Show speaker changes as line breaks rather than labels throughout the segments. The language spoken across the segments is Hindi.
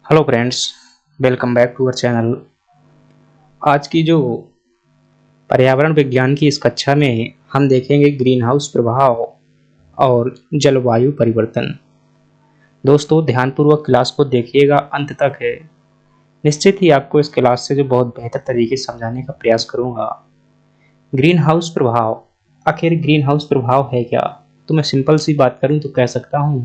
Hello friends, welcome back to our channel. आज की जो पर्यावरण विज्ञान की इस कक्षा में हम देखेंगे ग्रीन हाउस प्रभाव और जलवायु परिवर्तन। दोस्तों ध्यानपूर्वक क्लास को देखिएगा, अंत तक है। निश्चित ही आपको इस क्लास से जो बहुत बेहतर तरीके से समझाने का प्रयास करूंगा। ग्रीन हाउस प्रभाव, आखिर ग्रीन हाउस प्रभाव है क्या? तो मैं सिंपल सी बात करूं तो कह सकता हूं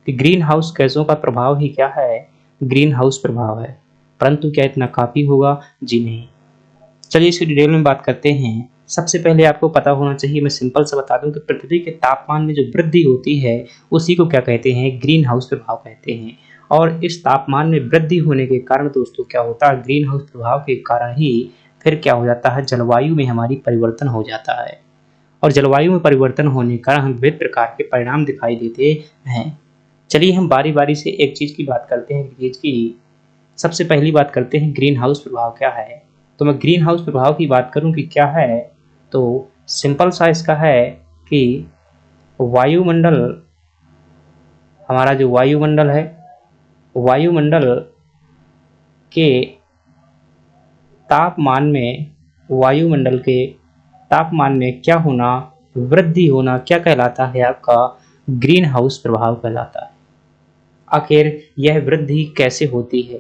कि ग्रीन हाउस गैसों का प्रभाव ही क्या है, ग्रीन हाउस प्रभाव है। परंतु क्या इतना काफी होगा? जी नहीं। चलिए इसकी डिटेल में बात करते हैं। सबसे पहले आपको पता होना चाहिए, मैं सिंपल सा बता दूं कि पृथ्वी के तापमान में जो वृद्धि होती है उसी को क्या कहते हैं? ग्रीन हाउस प्रभाव कहते हैं। और इस तापमान में वृद्धि होने के कारण दोस्तों क्या होता है? ग्रीन हाउस प्रभाव के कारण ही फिर क्या हो जाता है? जलवायु में हमारी परिवर्तन हो जाता है। और जलवायु में परिवर्तन होने के कारण हमें विभिन्न प्रकार के परिणाम दिखाई देते हैं। चलिए हम बारी बारी से एक चीज की बात करते हैं, चीज की। सबसे पहली बात करते हैं ग्रीन हाउस प्रभाव क्या है। तो मैं ग्रीन हाउस प्रभाव की बात करूं कि क्या है, तो सिंपल सा इसका है कि वायुमंडल, हमारा जो वायुमंडल है, वायुमंडल के तापमान में, वायुमंडल के तापमान में क्या होना? वृद्धि होना क्या कहलाता है? आपका ग्रीन हाउस प्रभाव कहलाता है। आखिर यह वृद्धि कैसे होती है?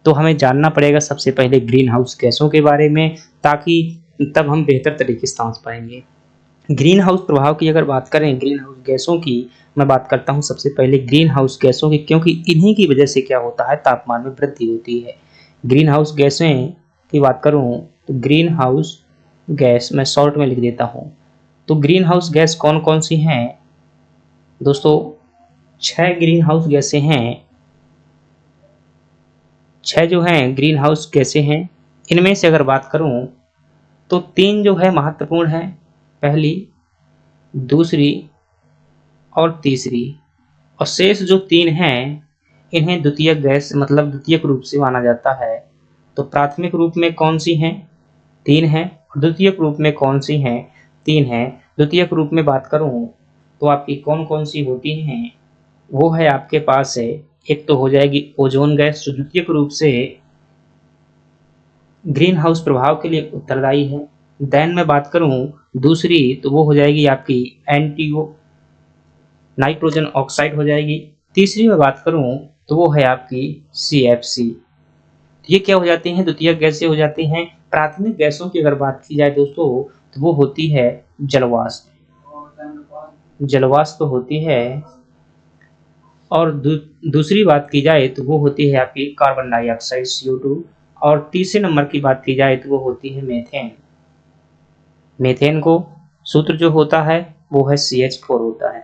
तो हमें जानना पड़ेगा सबसे पहले ग्रीन हाउस गैसों के बारे में, ताकि तब हम बेहतर तरीके से समझ पाएंगे। ग्रीन हाउस प्रभाव की अगर बात करें, ग्रीन हाउस गैसों की मैं बात करता हूं सबसे पहले ग्रीन हाउस गैसों की, क्योंकि इन्हीं की वजह से क्या होता है? तापमान में वृद्धि होती है। ग्रीन हाउस गैसें की बात करूं तो ग्रीन हाउस गैस मैं शॉर्ट में लिख देता हूं। तो ग्रीन हाउस गैस कौन कौन सी हैं दोस्तों? 6 ग्रीन हाउस गैसें हैं। 6 जो हैं ग्रीन हाउस गैसें हैं। इनमें से अगर बात करूं तो 3 जो है महत्वपूर्ण है, पहली, दूसरी और तीसरी। और शेष जो 3 हैं इन्हें द्वितीयक गैस मतलब द्वितीयक रूप से माना जाता है। तो प्राथमिक रूप में कौन सी हैं? 3 हैं। और द्वितीयक रूप में कौन सी हैं? 3 हैं। द्वितीयक रूप में बात करूं तो आपकी कौन कौन सी होती हैं? वो है आपके पास है, एक तो हो जाएगी ओजोन गैस जो द्वितीयक रूप से ग्रीन हाउस प्रभाव के लिए उत्तरदायी है। देन मैं बात करूं दूसरी तो वो हो जाएगी आपकी एनटीओ, नाइट्रोजन ऑक्साइड हो जाएगी। तीसरी मैं बात करूं तो वो है आपकी CFC। ये क्या हो जाती हैं? द्वितीयक गैसें हो जाती हैं। प्राथमिक गैसों की अगर बात की जाए दोस्तों तो वो होती है जलवाष्प, जलवाष्प होती है। और दूसरी बात की जाए तो वो होती है आपकी कार्बन डाइऑक्साइड CO2। और तीसरे नंबर की बात की जाए तो वो होती है मीथेन। मीथेन को सूत्र जो होता है वो है CH4 होता है।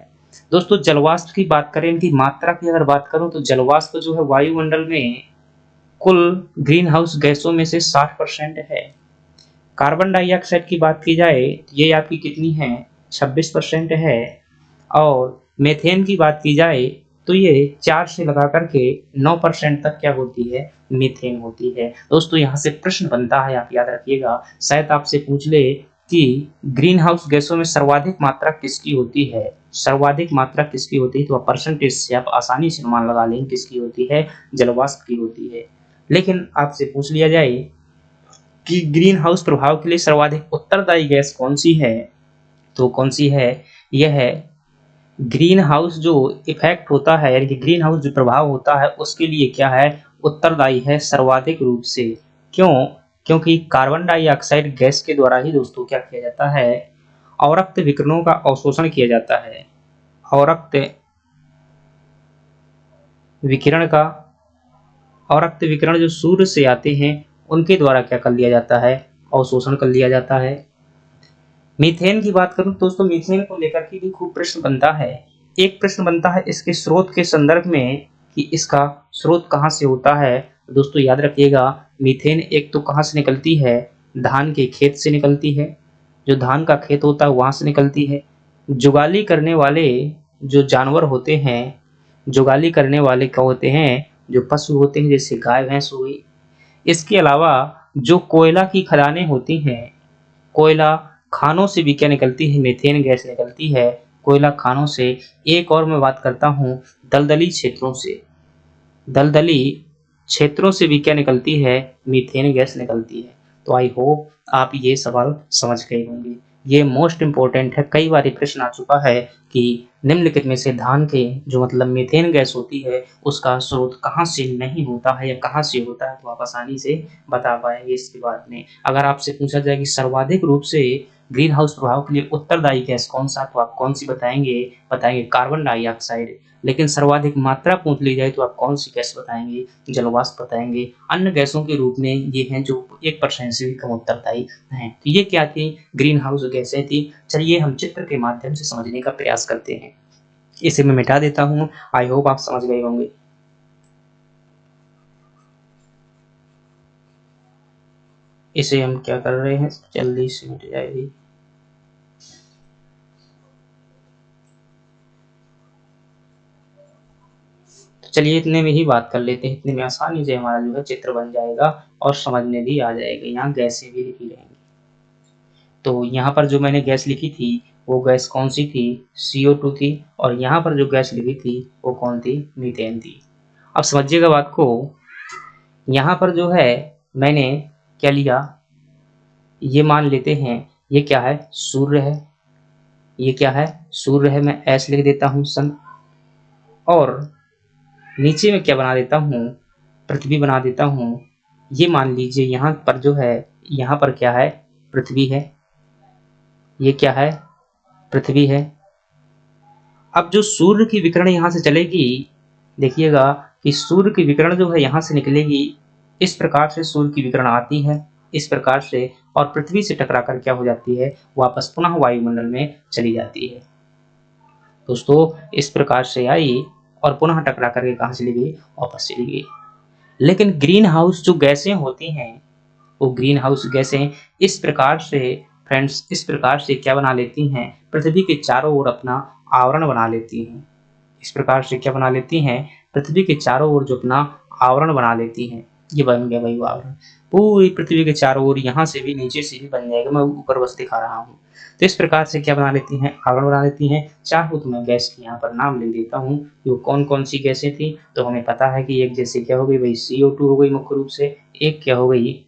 दोस्तों जलवाष्प की बात करें, इनकी मात्रा की अगर बात करूं तो जलवाष्प जो है वायुमंडल में कुल ग्रीन हाउस गैसों में से 60% है। कार्बन डाइऑक्साइड की बात की जाए तो ये आपकी कितनी है? 26% है। और मीथेन की बात की जाए तो ये 4 से लगा करके 9% तक क्या होती है? मीथेन होती है। दोस्तों यहाँ से प्रश्न बनता है, आप याद रखिएगा, शायद आपसे पूछ ले कि ग्रीन हाउस गैसों में सर्वाधिक मात्रा किसकी होती है? सर्वाधिक मात्रा किसकी होती है? तो परसेंटेज से आप आसानी से अनुमान लगा लेंगे किसकी होती है? जलवाष्प की होती है। लेकिन आपसे पूछ लिया जाए कि ग्रीन हाउस प्रभाव के लिए सर्वाधिक उत्तरदायी गैस कौन सी है, तो कौन सी है? यह है ग्रीन हाउस जो इफेक्ट होता है, यानी कि ग्रीन हाउस जो प्रभाव होता है उसके लिए क्या है? उत्तरदायी है सर्वाधिक रूप से। क्यों? क्योंकि कार्बन डाइऑक्साइड गैस के द्वारा ही दोस्तों क्या किया जाता है? अवरक्त विकिरणों का अवशोषण किया जाता है। अवरक्त विकिरण का, अवरक्त विकिरण जो सूर्य से आते हैं उनके द्वारा क्या कर लिया जाता है? अवशोषण कर लिया जाता है। मीथेन की बात करूं दोस्तों, मीथेन को लेकर के भी खूब प्रश्न बनता है। एक प्रश्न बनता है इसके स्रोत के संदर्भ में कि इसका स्रोत कहां से होता है। दोस्तों याद रखिएगा, मीथेन एक तो कहां से निकलती है? धान के खेत से निकलती है। जो धान का खेत होता है वहां से निकलती है। जुगाली करने वाले जो जानवर होते हैं, जुगाली करने वाले क्या होते हैं? जो पशु होते हैं, जैसे गाय भैंस हो गई। इसके अलावा जो कोयला की खदानें होती हैं, कोयला खानों से भी क्या निकलती है? मीथेन गैस निकलती है कोयला खानों से। एक और मैं बात करता हूं दलदली क्षेत्रों से। दलदली क्षेत्रों से भी क्या निकलती है, मीथेन गैस निकलती है। तो आई होप आप ये सवाल समझ गए होंगे। ये मोस्ट इम्पोर्टेंट है, कई बार ये प्रश्न आ चुका है कि निम्नलिखित में से धान के जो मतलब मीथेन गैस होती है उसका स्रोत कहाँ से नहीं होता है या कहाँ से होता है, तो आप आसानी से बता पाएंगे इसके बाद में। अगर आपसे पूछा जाए कि सर्वाधिक रूप से ग्रीन हाउस प्रभाव के लिए उत्तरदायी गैस कौन सा, तो आप कौन सी बताएंगे, बताएंगे कार्बन डाइऑक्साइड। लेकिन सर्वाधिक मात्रा पूछ ली जाए तो आप कौन सी गैस बताएंगे, जलवाष्प बताएंगे। अन्य गैसों के रूप में ये हैं जो 1% से भी कम उत्तरदायी हैं। तो ये क्या थी, ग्रीन हाउस गैसें थी। चलिए हम चित्र के माध्यम से समझने का प्रयास करते हैं। इसे मैं मिटा देता हूँ, आई होप आप समझ गए होंगे। इसे हम क्या कर रहे हैं, जल्दी से मिट जाएगी। चलिए इतने में ही बात कर लेते हैं, इतने में आसानी से हमारा जो है चित्र बन जाएगा और समझने भी आ जाएगा। यहाँ गैसें भी लिखी रहेंगी। तो यहाँ पर जो मैंने गैस लिखी थी वो गैस कौन सी थी, CO2 थी। और यहाँ पर जो गैस लिखी थी वो कौन थी, मीथेन थी। अब समझिएगा बात को, यहाँ पर जो है मैंने क्या लिया, ये मान लेते हैं ये क्या है, सूर्य है। ये क्या है, सूर्य है। मैं एस लिख देता हूँ सन, और नीचे में क्या बना देता हूँ, पृथ्वी बना देता हूँ। ये मान लीजिए यहाँ पर जो है, यहाँ पर क्या है, पृथ्वी है। ये क्या है, पृथ्वी है। अब जो सूर्य की विकिरण यहाँ से चलेगी, देखिएगा कि सूर्य की विकिरण जो है यहाँ से निकलेगी, इस प्रकार से सूर्य की विकिरण आती है इस प्रकार से, और पृथ्वी से टकराकर क्या हो जाती है, वापस पुनः वायुमंडल में चली जाती है। दोस्तों इस प्रकार से आई और पुनः टकरा करके कहाँ चली गई, वापस चली गई। लेकिन ग्रीन हाउस जो गैसें होती हैं, वो ग्रीन हाउस गैसें इस प्रकार से फ्रेंड्स, इस प्रकार से क्या बना लेती हैं, पृथ्वी के चारों ओर अपना आवरण बना लेती हैं। इस प्रकार से क्या बना लेती हैं, पृथ्वी के चारों ओर जो अपना आवरण बना लेती हैं। ये बन गया भाई आवरण, पूरी पृथ्वी के चारों ओर, यहाँ से भी नीचे से भी बन जाएगा। मैं ऊपर बस दिखा रहा हूँ। तो इस प्रकार से क्या बना लेती हैं, आवरण बना लेती हैं। चाहो तो मैं गैस की यहाँ पर नाम ले देता हूँ, वो कौन कौन सी गैसें थी। तो हमें पता है कि एक जैसे क्या हो गई भाई, CO2 हो गई मुख्य रूप से, एक क्या हो गई,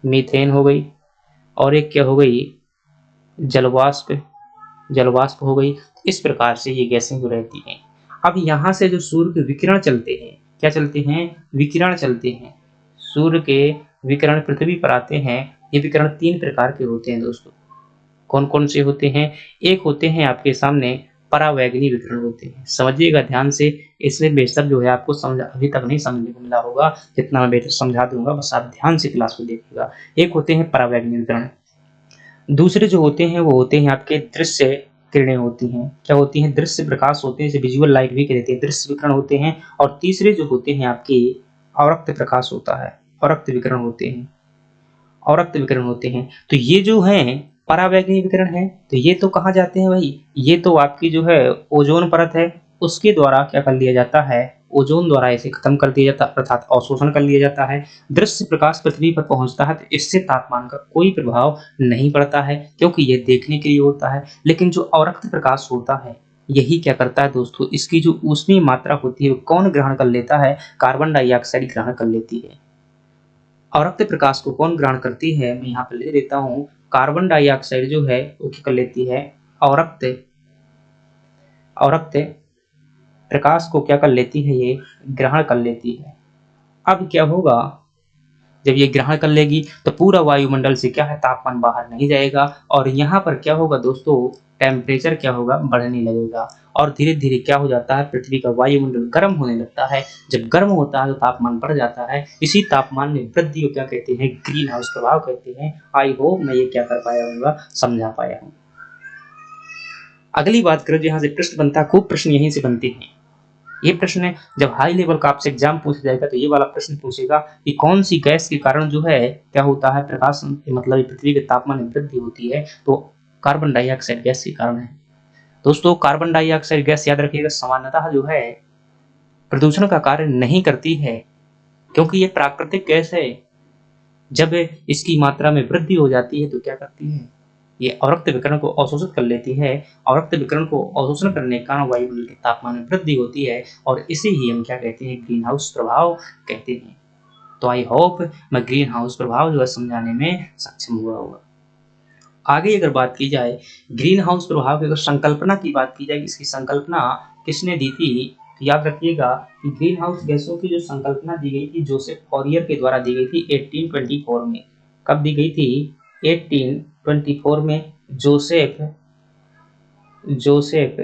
मीथेन हो गई, और एक क्या हो गई, जलवाष्प, जलवाष्प हो गई। इस प्रकार से ये गैसें जो रहती हैं। अब यहाँ से जो सूर्य के विकिरण चलते हैं, क्या चलते हैं, विकिरण चलते हैं। सूर्य के विकिरण पृथ्वी पर आते हैं। ये विकिरण 3 प्रकार के होते हैं दोस्तों। कौन कौन से होते हैं, एक होते हैं आपके सामने परावैगनी विकिरण होते हैं। समझिएगा ध्यान से, इसमें बेशक जो है आपको समझ अभी तक नहीं समझने को मिला होगा, जितना मैं बेहतर समझा दूंगा, बस आप ध्यान से क्लास को देखिएगा। एक होते हैं परावैगनी विकिरण, दूसरे जो होते हैं वो होते हैं आपके दृश्य किरणें होती हैं। क्या होती हैं, दृश्य प्रकाश होते हैं, इसे विजुअल लाइट भी कहते हैं, दृश्य विकिरण होते हैं। और तीसरे जो होते हैं आपके अवरक्त प्रकाश होता है, अवरक्त विकिरण होते हैं, अवरक्त विकिरण होते हैं। तो ये जो है परावैगनी विकिरण है, तो ये तो कहाँ जाते हैं भाई, ये तो आपकी जो है ओजोन परत है, उसके द्वारा क्या कर लिया जाता है, ओजोन द्वारा इसे खत्म कर दिया जाता है, अर्थात अवशोषण कर लिया जाता है। दृश्य प्रकाश पृथ्वी पर पहुंचता है तो इससे तापमान का कोई प्रभाव नहीं पड़ता है, क्योंकि यह देखने के लिए होता है। लेकिन जो अवरक्त प्रकाश होता है, यही क्या करता है दोस्तों, इसकी जो ऊष्मीय मात्रा होती है वो कौन ग्रहण कर लेता है, कार्बन डाइऑक्साइड ग्रहण कर लेती है। अवरक्त प्रकाश को कौन ग्रहण करती है, मैं यहाँ पे ले देता हूँ, कार्बन डाइऑक्साइड जो है वो क्या कर लेती है, अवरक्त, अवरक्त प्रकाश को क्या कर लेती है, ये ग्रहण कर लेती है। अब क्या होगा, जब ये ग्रहण कर लेगी तो पूरा वायुमंडल से क्या है, तापमान बाहर नहीं जाएगा, और यहाँ पर क्या होगा दोस्तों, टेम्परेचर क्या होगा, बढ़ने लगेगा। और धीरे धीरे क्या हो जाता है, पृथ्वी का वायुमंडल गर्म होने लगता है। जब गर्म होता है तो तापमान बढ़ जाता है। इसी तापमान में वृद्धि को क्या कहते हैं, ग्रीन हाउस प्रभाव कहते हैं। आई होप मैं ये क्या कर पाया हूँ, समझा पाया हूँ। अगली बात करें, यहाँ से प्रश्न बनता है, खूब प्रश्न यहीं से बनते हैं। ये प्रश्न जब हाई लेवल का आपसे एग्जाम पूछा जाएगा तो ये वाला प्रश्न पूछेगा कि कौन सी गैस के कारण जो है क्या होता है, प्रकाश मतलब पृथ्वी के तापमान में वृद्धि होती है, तो कार्बन डाइऑक्साइड गैस के कारण है। दोस्तों कार्बन डाइऑक्साइड गैस याद रखिएगा सामान्यतः जो है प्रदूषण का कार्य नहीं करती है, क्योंकि ये प्राकृतिक गैस है। जब इसकी मात्रा में वृद्धि हो जाती है तो क्या करती है, ये अवरक्त विकिरण को अवशोषित कर लेती है। अवरक्त विकिरण को अवशोषण करने के कारण वायुमंडल के तापमान में वृद्धि होती है, और इसे ही हम क्या कहते हैं, ग्रीन हाउस प्रभाव कहते हैं। तो आई होप मैं ग्रीन हाउस प्रभाव जो है समझाने में सक्षम हुआ होगा। आगे अगर बात की जाए ग्रीन हाउस प्रभाव की, अगर संकल्पना की बात की जाए, इसकी संकल्पना किसने दी थी, तो याद रखिएगा कि ग्रीन हाउस गैसों की जो संकल्पना दी गई थी जोसेफ फॉरियर के द्वारा दी गई थी 1824 में। कब दी गई थी? 1824 में जोसेफ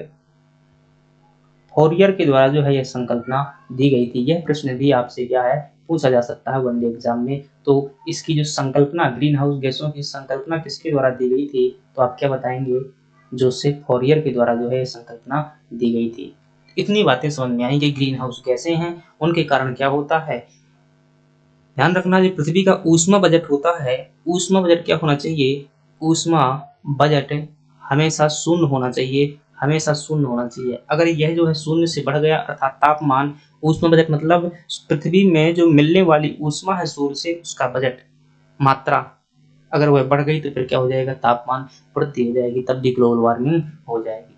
फॉरियर के द्वारा जो है यह संकल्पना दी गई थी। यह प्रश्न भी आपसे क्या है पूछा जा सकता है वनडे एग्जाम में। तो इसकी जो संकल्पना, ग्रीन हाउस गैसों की संकल्पना किसके द्वारा दी गई थी, तो आप क्या बताएंगे? जोसेफ फॉरियर के द्वारा जो है संकल्पना दी गई थी। इतनी बातें समझ में आई कि ग्रीन हाउस गैसें हैं, उनके कारण क्या होता है। ध्यान रखना जो पृथ्वी का ऊष्मा बजट होता है, ऊष्मा बजट क्या होना चाहिए? ऊष्मा बजट हमेशा शून्य होना चाहिए, हमेशा शून्य होना चाहिए। अगर यह जो है शून्य से बढ़ गया अर्थात तापमान, ऊष्मा बजट मतलब पृथ्वी में जो मिलने वाली ऊष्मा है सूर्य से उसका बजट, मात्रा, अगर वह बढ़ गई तो फिर क्या हो जाएगा? तापमान वृद्धि हो जाएगी, तब भी ग्लोबल वार्मिंग हो जाएगी।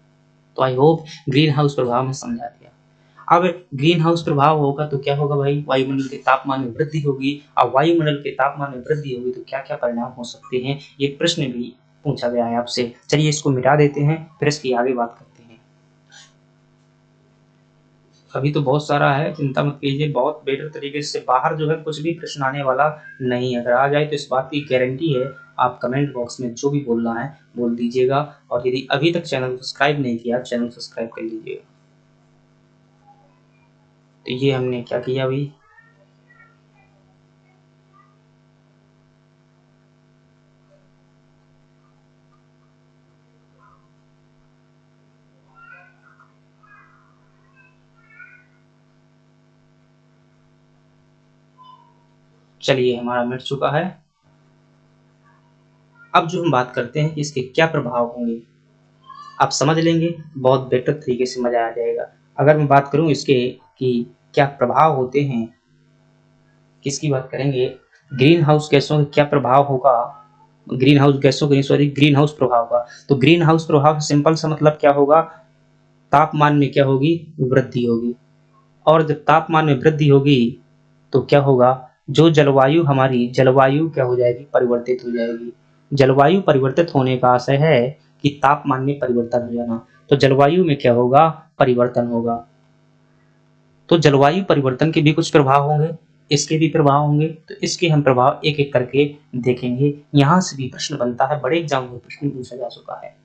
तो आई होप ग्रीन हाउस प्रभाव में समझा दिया। अब ग्रीन हाउस प्रभाव होगा तो क्या होगा भाई? वायुमंडल के तापमान में वृद्धि होगी। अब वायुमंडल के तापमान में वृद्धि होगी तो क्या क्या परिणाम हो सकते हैं, ये प्रश्न भी पूछा गया है आपसे। चलिए इसको मिटा देते हैं, फिर इसकी आगे बात करते हैं। अभी तो बहुत सारा है, चिंता मत कीजिए, बहुत बेटर तरीके से बाहर जो है कुछ भी प्रश्न आने वाला नहीं है। अगर आ जाए तो इस बात की गारंटी है। आप कमेंट बॉक्स में जो भी बोलना है बोल दीजिएगा, और यदि अभी तक चैनल को सब्सक्राइब नहीं किया चैनल सब्सक्राइब कर लीजिएगा। तो ये हमने क्या किया अभी, चलिए हमारा मिट चुका है। अब जो हम बात करते हैं कि इसके क्या प्रभाव होंगे, आप समझ लेंगे, बहुत बेटर तरीके से मजा आ जाएगा। अगर मैं बात करूं इसके कि क्या प्रभाव होते हैं, किसकी बात करेंगे, ग्रीन हाउस गैसों का क्या प्रभाव होगा, ग्रीन हाउस गैसों का सॉरी ग्रीन हाउस प्रभाव का। तो ग्रीन हाउस प्रभाव सिंपल सा मतलब क्या होगा? तापमान में क्या होगी? वृद्धि होगी। और जब तापमान में वृद्धि होगी तो क्या होगा? जो जलवायु, हमारी जलवायु क्या हो जाएगी? परिवर्तित हो जाएगी। जलवायु परिवर्तित होने का आशय है कि तापमान में परिवर्तन हो जाना। तो जलवायु में क्या होगा? परिवर्तन होगा। तो जलवायु परिवर्तन के भी कुछ प्रभाव होंगे, इसके भी प्रभाव होंगे। तो इसके हम प्रभाव एक एक करके देखेंगे। यहाँ से भी प्रश्न बनता है, बड़े एग्जाम में प्रश्न पूछा जा चुका है।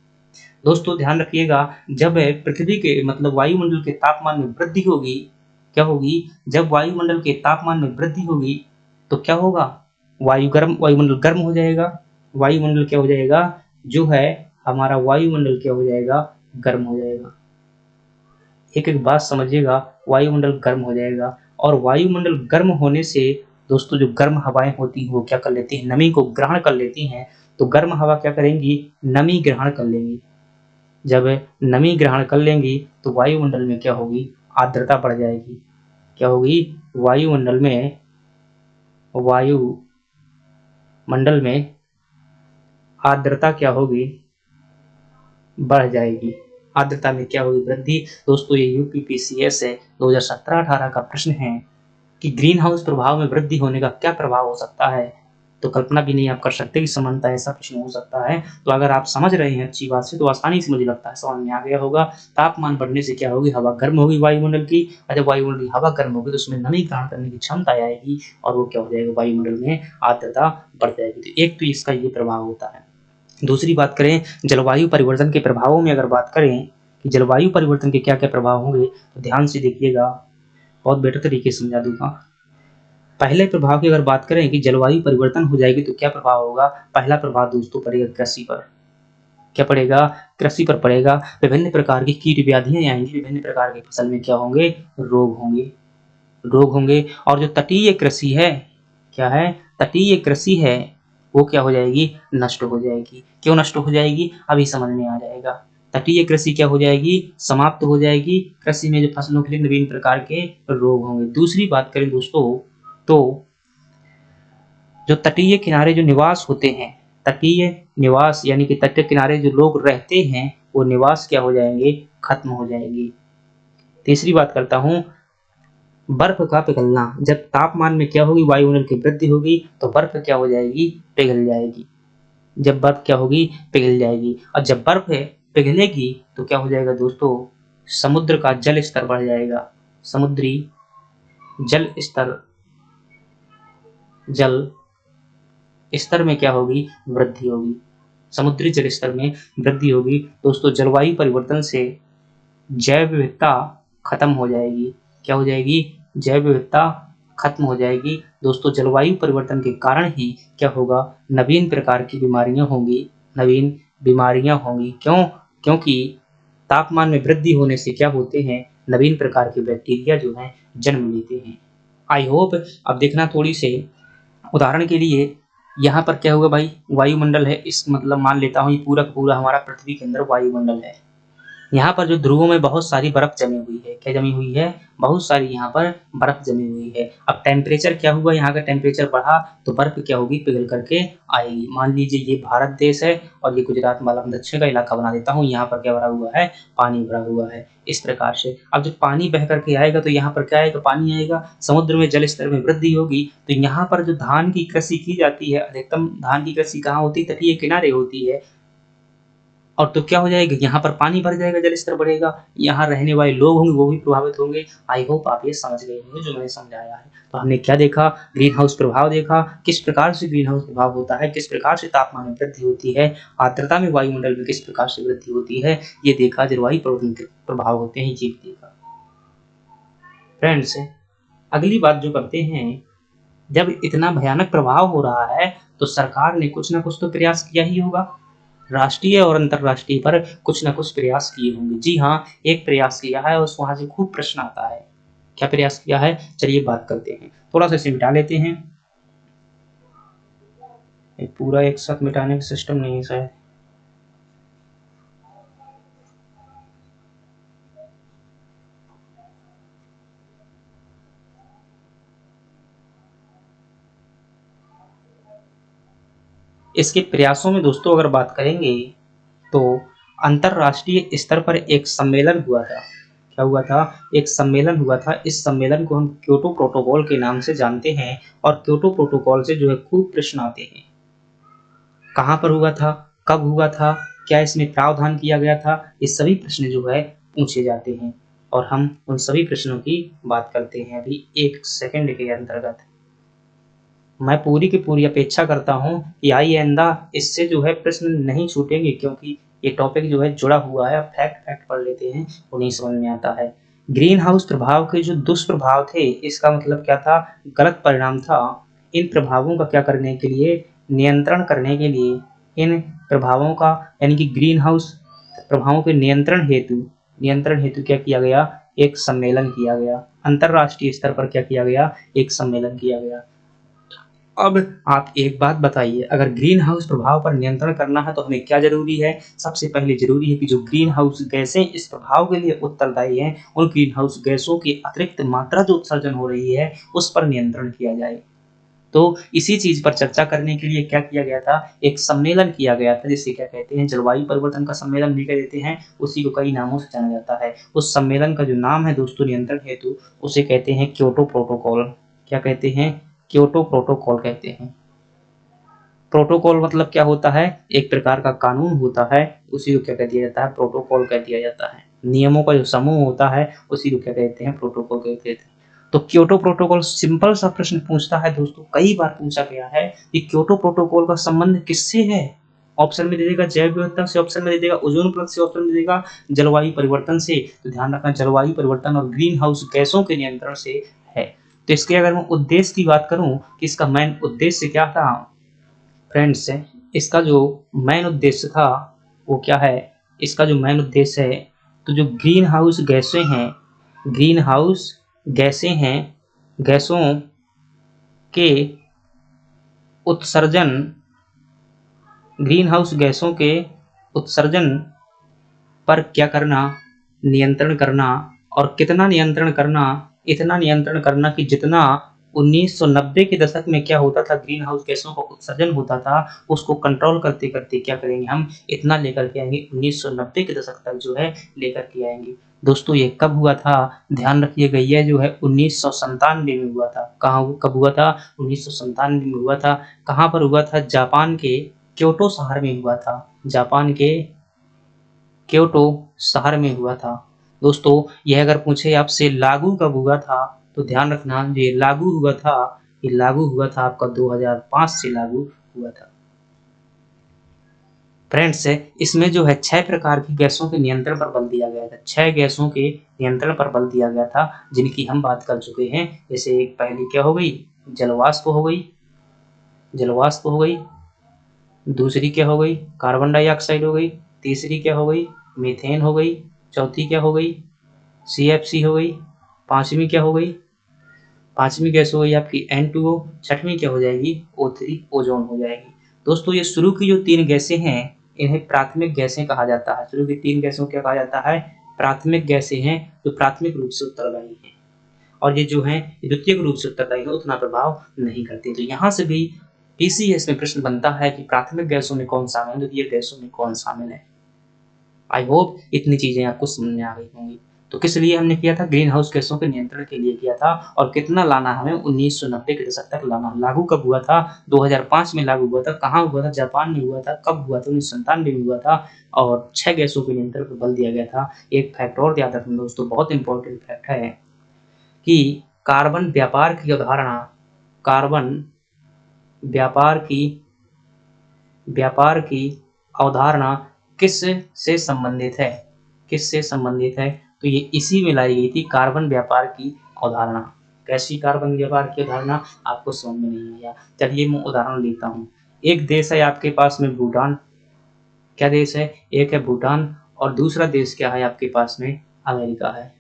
दोस्तों ध्यान रखिएगा, जब पृथ्वी के मतलब वायुमंडल के तापमान में वृद्धि होगी, क्या होगी? जब वायुमंडल के तापमान में वृद्धि होगी तो क्या होगा? वायुमंडल गर्म हो जाएगा। वायुमंडल क्या हो जाएगा? जो है हमारा वायुमंडल क्या हो जाएगा? गर्म हो जाएगा। एक एक बात समझिएगा, वायुमंडल गर्म हो जाएगा। और वायुमंडल गर्म होने से दोस्तों जो गर्म हवाएं होती हैं वो क्या कर लेती हैं? नमी को ग्रहण कर लेती हैं। तो गर्म हवा क्या करेंगी? नमी ग्रहण कर लेंगी। जब नमी ग्रहण कर लेंगी तो वायुमंडल में क्या होगी? आर्द्रता बढ़ जाएगी। क्या होगी? वायुमंडल में आर्द्रता क्या होगी? बढ़ जाएगी। आर्द्रता में क्या होगी? वृद्धि। दोस्तों ये यूपीपीसीएस है 2017-18 का प्रश्न है कि ग्रीन हाउस प्रभाव में वृद्धि होने का क्या प्रभाव हो सकता है। तो कल्पना भी नहीं आप कर सकते कि समानता ऐसा प्रश्न हो सकता है। तो अगर आप समझ रहे हैं अच्छी बात से तो आसानी से मुझे लगता है समझ में आ गया होगा। तापमान बढ़ने से क्या होगी? हवा गर्म होगी वायुमंडल की, और जब वायुमंडल की हवा गर्म होगी तो उसमें नमी ग्रहण करने की क्षमता आएगी और वो क्या हो जाएगा? वायुमंडल में आर्द्रता बढ़ जाएगी। तो एक तो इसका ये प्रभाव होता है। दूसरी बात करें जलवायु परिवर्तन के प्रभावों में, अगर बात करें कि जलवायु परिवर्तन के क्या क्या प्रभाव होंगे तो ध्यान से देखिएगा, बहुत बेटर तरीके से समझा दूंगा। पहले प्रभाव की अगर बात करें कि जलवायु परिवर्तन हो जाएगी तो क्या प्रभाव होगा? पहला प्रभाव दोस्तों पड़ेगा कृषि पर। क्या पड़ेगा? कृषि पर पड़ेगा। विभिन्न प्रकार की कीट व्याधियां आएंगी, विभिन्न प्रकार की फसल में क्या होंगे? रोग होंगे। और जो तटीय कृषि है, क्या है? तटीय कृषि है वो क्या हो जाएगी? नष्ट हो जाएगी। क्यों नष्ट हो जाएगी? अभी समझ में आ जाएगा। तटीय कृषि क्या हो जाएगी? समाप्त हो जाएगी। कृषि में जो फसलों के लिए विभिन्न प्रकार के रोग होंगे। दूसरी बात करें दोस्तों तो जो तटीय किनारे जो निवास होते हैं, तटीय निवास यानी कि तट किनारे जो लोग रहते हैं वो निवास क्या हो जाएंगे? खत्म हो जाएंगे। तीसरी बात करता हूं, बर्फ का पिघलना, जब तापमान में क्या होगी, वायुमंडल की वृद्धि होगी तो बर्फ क्या हो जाएगी, पिघल जाएगी। जब बर्फ क्या होगी, पिघल जाएगी। और जब बर्फ पिघलेगी तो क्या हो जाएगा दोस्तों, समुद्र का जल स्तर बढ़ जाएगा। समुद्री जल स्तर, जल स्तर में क्या होगी, वृद्धि होगी। समुद्री जल स्तर में वृद्धि होगी। दोस्तों जलवायु परिवर्तन से जैव विविधता खत्म हो जाएगी। क्या हो जाएगी, जैव विविधता खत्म हो जाएगी। दोस्तों जलवायु परिवर्तन के कारण ही क्या होगा, नवीन प्रकार की बीमारियां होंगी, नवीन बीमारियां होंगी। क्यों, क्योंकि तापमान में वृद्धि होने से क्या होते हैं, नवीन प्रकार के बैक्टीरिया जो हैं जन्म लेते हैं। आई होप अब देखना थोड़ी से उदाहरण के लिए यहाँ पर क्या हुआ भाई, वायुमंडल है, इस मतलब मान लेता हूँ ये पूरा का पूरा हमारा पृथ्वी के अंदर वायुमंडल है। यहाँ पर जो ध्रुवों में बहुत सारी बर्फ जमी हुई है, क्या जमी हुई है, बहुत सारी यहाँ पर बर्फ जमी हुई है। अब टेम्परेचर क्या हुआ, यहाँ का टेम्परेचर बढ़ा तो बर्फ क्या होगी, पिघल करके आएगी। मान लीजिए ये भारत देश है और ये गुजरात वाला दक्षिण का इलाका बना देता हूँ, यहाँ पर क्या भरा हुआ है, पानी भरा हुआ है। इस प्रकार से अब जब पानी बह करके आएगा तो यहाँ पर क्या आएगा, पानी आएगा, समुद्र में जल स्तर में वृद्धि होगी। तो यहाँ पर जो धान की कृषि की जाती है, अधिकतम धान की कृषि कहाँ होती है, तटीय किनारे होती है। और तो क्या हो जाएगा, यहाँ पर पानी भर जाएगा, जल स्तर बढ़ेगा, यहाँ रहने वाले लोग होंगे वो भी प्रभावित होंगे। आई होप आप ये समझ गए होंगे जो मैंने समझाया है। तो हमने क्या देखा, ग्रीन हाउस प्रभाव देखा, किस प्रकार से ग्रीन हाउस प्रभाव होता है, किस प्रकार से तापमान में वृद्धि होती है, आर्द्रता में वायुमंडल में किस प्रकार से वृद्धि होती है, ये देखा, जलवायु परिवर्तन के प्रभाव होते हैं, ये देखा। फ्रेंड्स अगली बात जो करते हैं, जब इतना भयानक प्रभाव हो रहा है तो सरकार ने कुछ ना कुछ तो प्रयास किया ही होगा, राष्ट्रीय और अंतर्राष्ट्रीय पर कुछ न कुछ प्रयास किए होंगे। जी हाँ, एक प्रयास किया है और वहां से खूब प्रश्न आता है। क्या प्रयास किया है, चलिए बात करते हैं। थोड़ा सा इसे मिटा लेते हैं, पूरा एक साथ मिटाने का सिस्टम नहीं है शायद। इसके प्रयासों में दोस्तों अगर बात करेंगे तो अंतरराष्ट्रीय स्तर पर एक सम्मेलन हुआ था। क्या हुआ था, एक सम्मेलन हुआ था। इस सम्मेलन को हम क्योटो प्रोटोकॉल के नाम से जानते हैं और क्योटो प्रोटोकॉल से जो है खूब प्रश्न आते हैं। कहाँ पर हुआ था, कब हुआ था, क्या इसमें प्रावधान किया गया था, ये सभी प्रश्न जो है पूछे जाते हैं और हम उन सभी प्रश्नों की बात करते हैं अभी एक सेकंड के अंतर्गत। मैं पूरी की पूरी अपेक्षा करता हूँ कि आइंदा इससे जो है प्रश्न नहीं छूटेंगे, क्योंकि ये टॉपिक जो है जुड़ा हुआ है। फैक्ट पढ़ लेते हैं, उन्हीं समझ में आता है। ग्रीन हाउस प्रभाव के जो दुष्प्रभाव थे, इसका मतलब क्या था, गलत परिणाम था। इन प्रभावों का क्या करने के लिए, नियंत्रण करने के लिए, इन प्रभावों का यानी कि ग्रीन हाउस प्रभावों के नियंत्रण हेतु क्या किया गया, एक सम्मेलन किया गया। अंतरराष्ट्रीय स्तर पर क्या किया गया, एक सम्मेलन किया गया। अब आप एक बात बताइए, अगर ग्रीन हाउस प्रभाव पर नियंत्रण करना है तो हमें क्या जरूरी है, सबसे पहले जरूरी है कि जो ग्रीन हाउस गैसें इस प्रभाव के लिए उत्तरदायी हैं, उन ग्रीन हाउस गैसों की अतिरिक्त मात्रा जो उत्सर्जन हो रही है उस पर नियंत्रण किया जाए। तो इसी चीज पर चर्चा करने के लिए क्या किया गया था, एक सम्मेलन किया गया था, जिसे क्या कहते हैं, जलवायु परिवर्तन का सम्मेलन भी कह देते हैं। उसी को कई नामों से जाना जाता है। उस सम्मेलन का जो नाम है दोस्तों नियंत्रण हेतु, उसे कहते हैं क्योटो प्रोटोकॉल। क्या कहते हैं, क्योटो प्रोटोकॉल कहते हैं। प्रोटोकॉल मतलब क्या होता है, एक प्रकार का कानून होता है, उसी को क्या कह दिया जाता है, प्रोटोकॉल कह दिया जाता है। नियमों का जो समूह होता है उसी को क्या कहते हैं, प्रोटोकॉल कहते हैं। तो क्योटो प्रोटोकॉल सिंपल सा प्रश्न पूछता है दोस्तों, कई बार पूछा गया है कि क्योटो प्रोटोकॉल का संबंध किससे है। ऑप्शन में दे देगा जैव विविधता से, ऑप्शन में दे देगा ओजोन परत से, ऑप्शन में दे देगा जलवायु परिवर्तन से। तो ध्यान रखना, जलवायु परिवर्तन और ग्रीन हाउस गैसों के नियंत्रण से है। तो इसके अगर मैं उद्देश्य की बात करूं कि इसका मेन उद्देश्य क्या था फ्रेंड्स, इसका जो मेन उद्देश्य था वो क्या है, इसका जो मेन उद्देश्य है, तो जो ग्रीन हाउस गैसें हैं, ग्रीन हाउस गैसें हैं, गैसों के उत्सर्जन, ग्रीन हाउस गैसों के उत्सर्जन पर क्या करना, नियंत्रण करना। और कितना नियंत्रण करना, इतना नियंत्रण करना कि जितना 1990 के दशक में क्या होता था, ग्रीन हाउस गैसों का उत्सर्जन होता था, उसको कंट्रोल करते करते क्या करेंगे, हम इतना लेकर के आएंगे 1990 के दशक तक जो है लेकर के आएंगे। दोस्तों ये कब हुआ था? ध्यान रखिएगा, ये जो है 1997 में हुआ था। कब हुआ था? 1997 में हुआ था। कहाँ पर हुआ था? जापान के क्योटो शहर में हुआ था। जापान के क्योटो शहर में हुआ था। दोस्तों यह अगर पूछे आपसे लागू कब हुआ था, तो ध्यान रखना ये लागू हुआ था, ये लागू हुआ था आपका 2005 से लागू हुआ था। फ्रेंड्स इसमें जो है 6 प्रकार की गैसों के नियंत्रण पर बल दिया गया था। 6 गैसों के नियंत्रण पर बल दिया गया था, जिनकी हम बात कर चुके हैं। जैसे एक पहली क्या हो गई? जलवाष्प हो गई, जलवाष्प हो गई। दूसरी क्या हो गई? कार्बन डाइऑक्साइड हो गई। तीसरी क्या हो गई? मीथेन हो गई। चौथी क्या हो गई? CFC हो गई। पांचवी क्या हो गई? पांचवी गैस हो गई आपकी N2O। छठवीं क्या हो जाएगी? O3 ओजोन हो जाएगी। दोस्तों ये शुरू की जो 3 गैसें हैं, इन्हें प्राथमिक गैसें कहा जाता है। शुरू की 3 गैसों को क्या कहा जाता है? प्राथमिक गैसें हैं, जो प्राथमिक रूप से उत्तरदायी हैं। और ये जो है द्वितीयक रूप से उत्तरदायी है, उतना प्रभाव नहीं करती। तो यहाँ से भी PCS में प्रश्न बनता है कि प्राथमिक गैसों में कौन शामिल है, द्वितीयक गैसों में कौन शामिल है। आई होप इतनी चीजें आपको समझ में आ गई होंगी। तो किस लिए हमने किया था? ग्रीन हाउस गैसों के नियंत्रण के लिए किया था। और कितना लाना हमें? 1990 के दशक तक लाना। लागू कब हुआ था? 2005 में लागू हुआ था। कहाँ हुआ था? जापान में हुआ था। कब हुआ था? 1997 में हुआ था। और 6 गैसों के नियंत्रण पर बल दिया गया था। एक फैक्ट और याद रखना दोस्तों, बहुत इंपॉर्टेंट फैक्ट है कि कार्बन व्यापार की अवधारणा, कार्बन व्यापार की व्यापार की अवधारणा किस से संबंधित है? किससे संबंधित है? तो ये इसी में लाई गई थी, कार्बन व्यापार की अवधारणा। कैसी कार्बन व्यापार की अवधारणा? आपको समझ में नहीं आया। चलिए मैं उदाहरण लेता हूँ। एक देश है आपके पास में भूटान। क्या देश है? एक है भूटान, और दूसरा देश क्या है आपके पास में? अमेरिका है।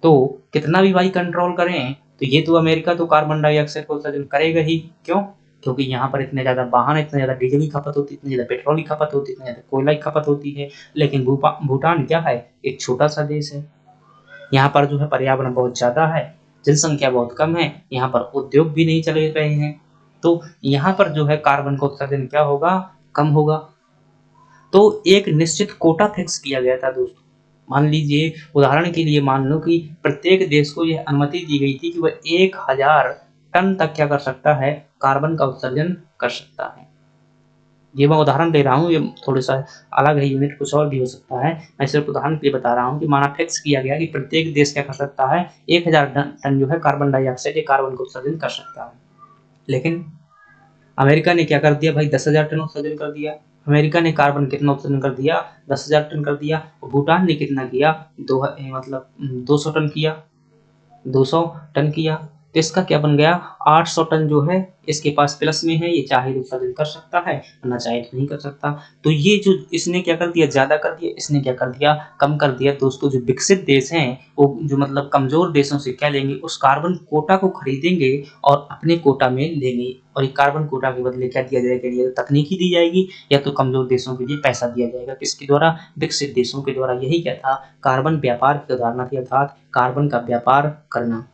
तो कितना भी भाई कंट्रोल करें, तो ये तो अमेरिका तो कार्बन डाइऑक्साइड को उत्सर्जन करेगा ही। क्यों? क्योंकि यहाँ पर इतने ज़्यादा वाहन, इतना ज़्यादा डीजल की खपत होती है, इतनी ज़्यादा पेट्रोल की खपत होती है, इतनी ज़्यादा कोयला की खपत होती है। लेकिन भूटान क्या है? एक छोटा सा देश है। यहाँ पर जो है पर्यावरण बहुत ज़्यादा है, जनसंख्या बहुत कम है, यहाँ पर उद्योग भी नहीं चल रहे हैं। तो यहाँ पर जो है कार्बन का उत्सर्जन क्या होगा? कम होगा। तो एक निश्चित कोटा फिक्स किया गया था दोस्तों। मान लीजिए, उदाहरण के लिए मान लो कि प्रत्येक देश को यह अनुमति दी गई थी कि वह 1000 टन तक क्या कर सकता है? कार्बन का उत्सर्जन कर सकता है। ये मैं उदाहरण दे रहा हूँ, ये थोड़ा सा अलग है, यूनिट कुछ और भी हो सकता है। मैं सिर्फ उदाहरण के लिए बता रहा हूँ कि माना फिक्स किया गया कि प्रत्येक देश क्या कर सकता है? 1000 टन जो है कार्बन डाइऑक्साइड या कार्बन का उत्सर्जन कर सकता है। लेकिन अमेरिका ने क्या कर दिया भाई? 10,000 टन उत्सर्जन कर दिया। अमेरिका ने कार्बन कितना उत्सर्जन कर दिया? 10,000 टन कर दिया। और भूटान ने कितना किया? 200 टन किया। 200 टन किया। तो इसका क्या बन गया? 800 टन जो है इसके पास प्लस में है, ये चाहे तो उत्सर्जन कर सकता है, वरना चाहे तो नहीं कर सकता। तो ये जो इसने क्या कर दिया? ज़्यादा कर दिया, इसने क्या कर दिया? कम कर दिया। दोस्तों जो विकसित देश हैं, वो जो मतलब कमज़ोर देशों से क्या लेंगे? उस कार्बन कोटा को खरीदेंगे और अपने कोटा में लेंगे। और ये कार्बन कोटा के बदले क्या दिया जाएगा? या तो तकनीकी दी जाएगी, या तो कमज़ोर देशों के लिए पैसा दिया जाएगा। किसके द्वारा? विकसित देशों के द्वारा। यही क्या था? कार्बन व्यापार की अवधारणा थी, अर्थात कार्बन का व्यापार करना।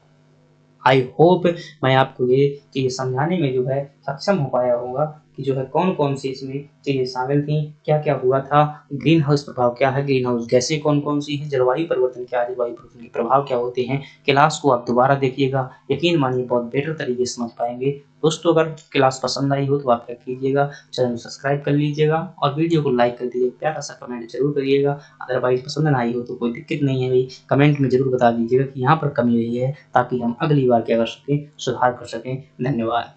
आई होप मैं आपको ये चीज़ समझाने में जो है सक्षम हो पाया होगा कि जो है कौन-कौन सी इसमें चीज़ें शामिल थी, क्या-क्या हुआ था, ग्रीन हाउस प्रभाव क्या है, ग्रीन हाउस गैसें कौन-कौन सी हैं, जलवायु परिवर्तन क्या है, जलवायु परिवर्तन के प्रभाव क्या होते हैं। क्लास को आप दोबारा देखिएगा, यकीन मानिए बहुत बेटर तरीके से समझ पाएँगे। दोस्तों अगर क्लास पसंद आई हो तो आप क्या कीजिएगा, चैनल को सब्सक्राइब कर लीजिएगा और वीडियो को लाइक कर दीजिएगा, प्यारा-सा कमेंट ज़रूर करिएगा। अदरवाइज़ पसंद ना आई हो तो कोई दिक्कत नहीं है भई, कमेंट में ज़रूर बता दीजिएगा कि यहाँ पर कमी रही है, ताकि हम अगली बार क्या कर सकें? सुधार कर सकें। धन्यवाद।